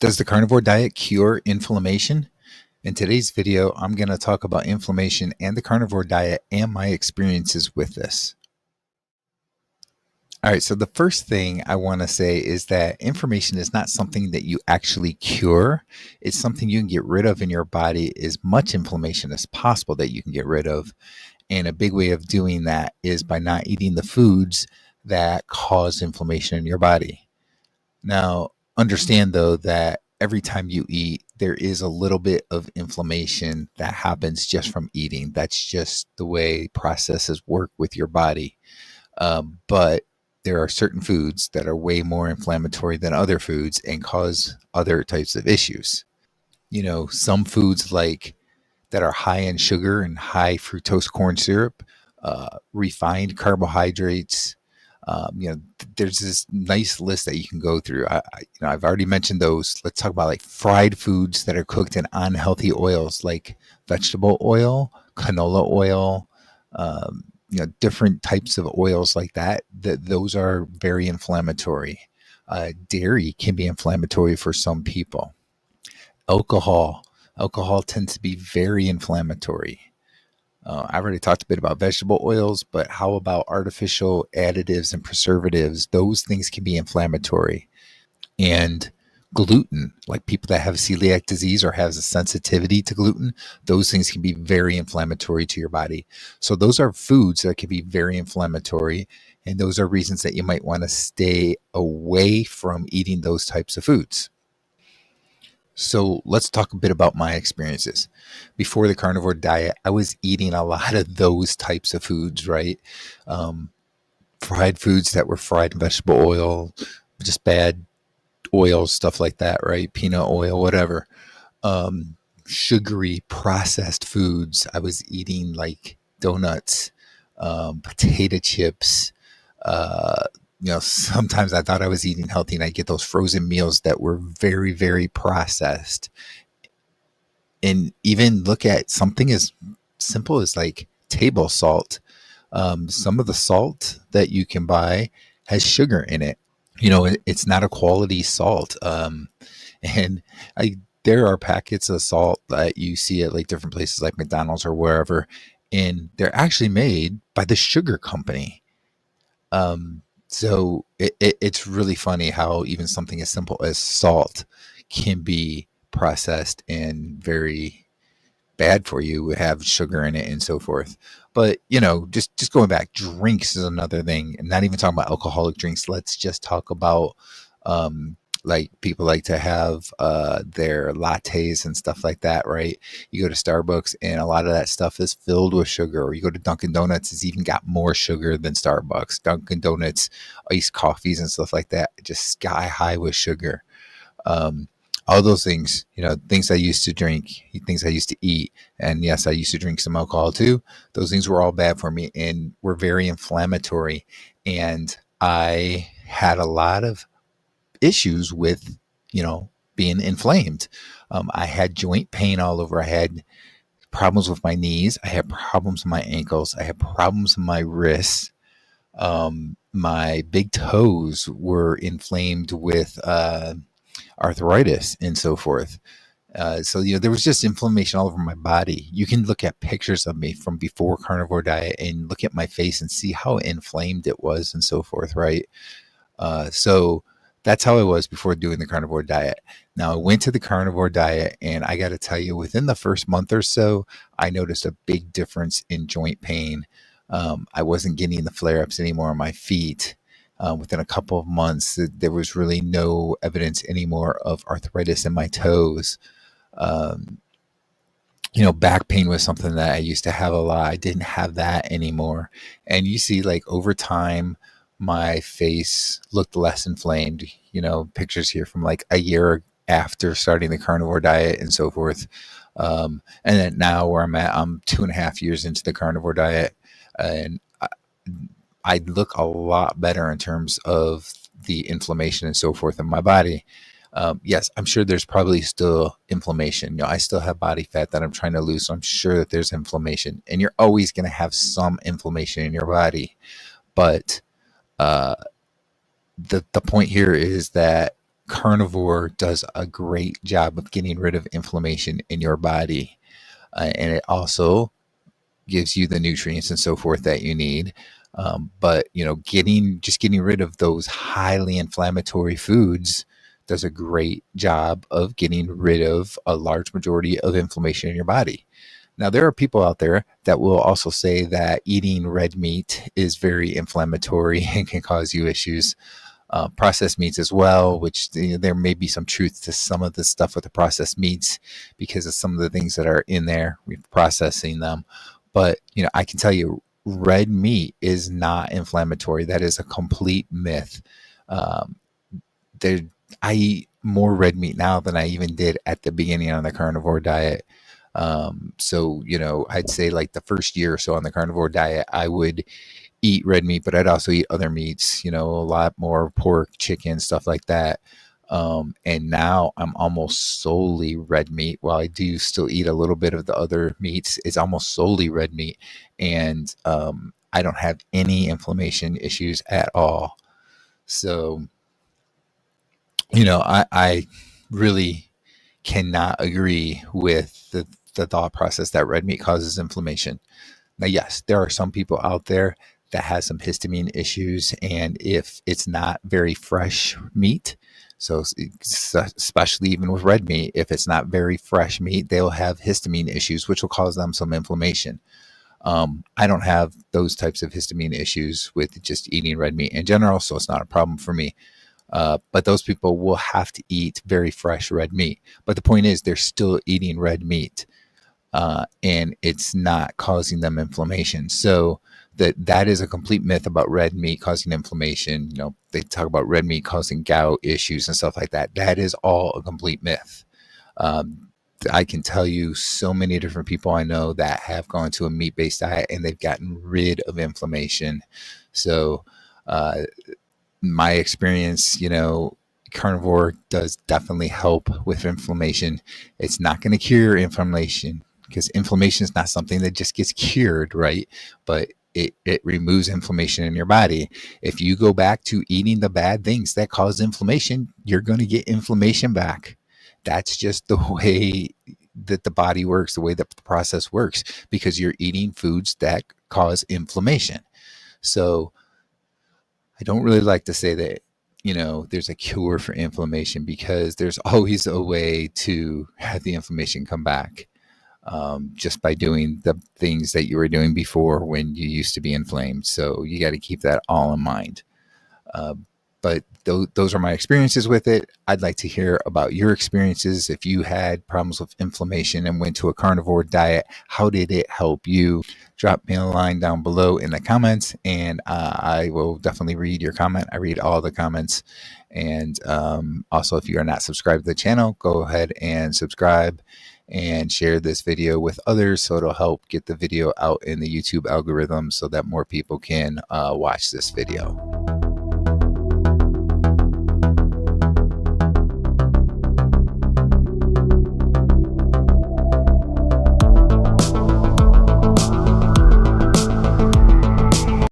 Does the carnivore diet cure inflammation? In today's video, I'm going to talk about inflammation and the carnivore diet and my experiences with this. All right, so the first thing I want to say is that inflammation is not something that you actually cure. It's something you can get rid of in your body, as much inflammation as possible that you can get rid of. And a big way of doing that is by not eating the foods that cause inflammation in your body. Now, understand though that every time you eat, there is a little bit of inflammation that happens just from eating. That's just the way processes work with your body. But there are certain foods that are way more inflammatory than other foods and cause other types of issues. Some foods like that are high in sugar and high fructose corn syrup, refined carbohydrates. There's this nice list that you can go through. I've already mentioned those. Let's talk about like fried foods that are cooked in unhealthy oils, like vegetable oil, canola oil, different types of oils like that. Those are very inflammatory. Dairy can be inflammatory for some people. Alcohol. Alcohol tends to be very inflammatory. I've already talked a bit about vegetable oils, but how about artificial additives and preservatives? Those things can be inflammatory. And gluten, like people that have celiac disease or has a sensitivity to gluten, those things can be very inflammatory to your body. So those are foods that can be very inflammatory. And those are reasons that you might want to stay away from eating those types of foods. So let's talk a bit about my experiences. Before the carnivore diet, I was eating a lot of those types of foods, right? Um, Fried foods that were fried in vegetable oil, just bad oils, stuff like that, right? Peanut oil, whatever. Sugary processed foods. I was eating like donuts, potato chips, uh, sometimes I thought I was eating healthy and I get those frozen meals that were very, very processed. And even look at something as simple as like table salt. Some of the salt that you can buy has sugar in it. It's not a quality salt. And I, there are packets of salt that you see at like different places like McDonald's or wherever, and they're actually made by the sugar company. So it's really funny how even something as simple as salt can be processed and very bad for you, have sugar in it and so forth. But just going back, drinks is another thing, and not even talking about alcoholic drinks. Let's just talk about um, like people like to have their lattes and stuff like that, right? You go to Starbucks, and a lot of that stuff is filled with sugar. Or you go to Dunkin' Donuts, it's even got more sugar than Starbucks. Dunkin' Donuts iced coffees and stuff like that, just sky high with sugar. Um, all those things, things I used to drink, things I used to eat, and yes, I used to drink some alcohol too. Those things were all bad for me and were very inflammatory. And I had a lot of issues with, being inflamed. I had joint pain all over. I had problems with my knees. I had problems with my ankles. I had problems with my wrists. My big toes were inflamed with arthritis and so forth. So there was just inflammation all over my body. You can look at pictures of me from before carnivore diet and look at my face and see how inflamed it was and so forth, right? So that's how I was before doing the carnivore diet. Now I went to the carnivore diet, and I got to tell you, within the first month or so, I noticed a big difference in joint pain. I wasn't getting the flare ups anymore on my feet. Within a couple of months, there was really no evidence anymore of arthritis in my toes. Um, Back pain was something that I used to have a lot. I didn't have that anymore. And you see, like over time, my face looked less inflamed. Pictures here from like a year after starting the carnivore diet and so forth. And then now where I'm at, I'm 2.5 years into the carnivore diet, and I look a lot better in terms of the inflammation and so forth in my body. Yes, I'm sure there's probably still inflammation. I still have body fat that I'm trying to lose. So I'm sure that there's inflammation, and you're always going to have some inflammation in your body. But uh, the point here is that Carnivore does a great job of getting rid of inflammation in your body. And it also gives you the nutrients and so forth that you need. But getting rid of those highly inflammatory foods does a great job of getting rid of a large majority of inflammation in your body. Now, there are people out there that will also say that eating red meat is very inflammatory and can cause you issues. Processed meats as well, which there may be some truth to some of the stuff with the processed meats because of some of the things that are in there, we're processing them. But I can tell you, red meat is not inflammatory. That is a complete myth. Um, there, I eat more red meat now than I even did at the beginning on the carnivore diet. So I'd say like the first year or so on the carnivore diet, I would eat red meat, but I'd also eat other meats, a lot more pork, chicken, stuff like that. And now I'm almost solely red meat. While I do still eat a little bit of the other meats, it's almost solely red meat. And I don't have any inflammation issues at all. So, I really cannot agree with the thought process that red meat causes inflammation. Now, yes, there are some people out there that has some histamine issues, and if it's not very fresh meat, so especially even with red meat, if it's not very fresh meat, they'll have histamine issues, which will cause them some inflammation. I don't have those types of histamine issues with just eating red meat in general, so it's not a problem for me. But those people will have to eat very fresh red meat. But the point is, they're still eating red meat. And it's not causing them inflammation. So that is a complete myth about red meat causing inflammation. They talk about red meat causing gout issues and stuff like that. That is all a complete myth. I can tell you so many different people I know that have gone to a meat-based diet and they've gotten rid of inflammation. So my experience, carnivore does definitely help with inflammation. It's not going to cure inflammation because inflammation is not something that just gets cured, right? But it removes inflammation in your body. If you go back to eating the bad things that cause inflammation, you're going to get inflammation back. That's just the way that the body works, the way that the process works, because you're eating foods that cause inflammation. So I don't really like to say that, there's a cure for inflammation because there's always a way to have the inflammation come back, just by doing the things that you were doing before when you used to be inflamed. So you got to keep that all in mind. Uh, but those are my experiences with it. I'd like to hear about your experiences. If you had problems with inflammation and went to a carnivore diet, how did it help you? Drop me a line down below in the comments, and I will definitely read your comment. I read all the comments. And also, if you are not subscribed to the channel, go ahead and subscribe and share this video with others so it'll help get the video out in the YouTube algorithm so that more people can watch this video.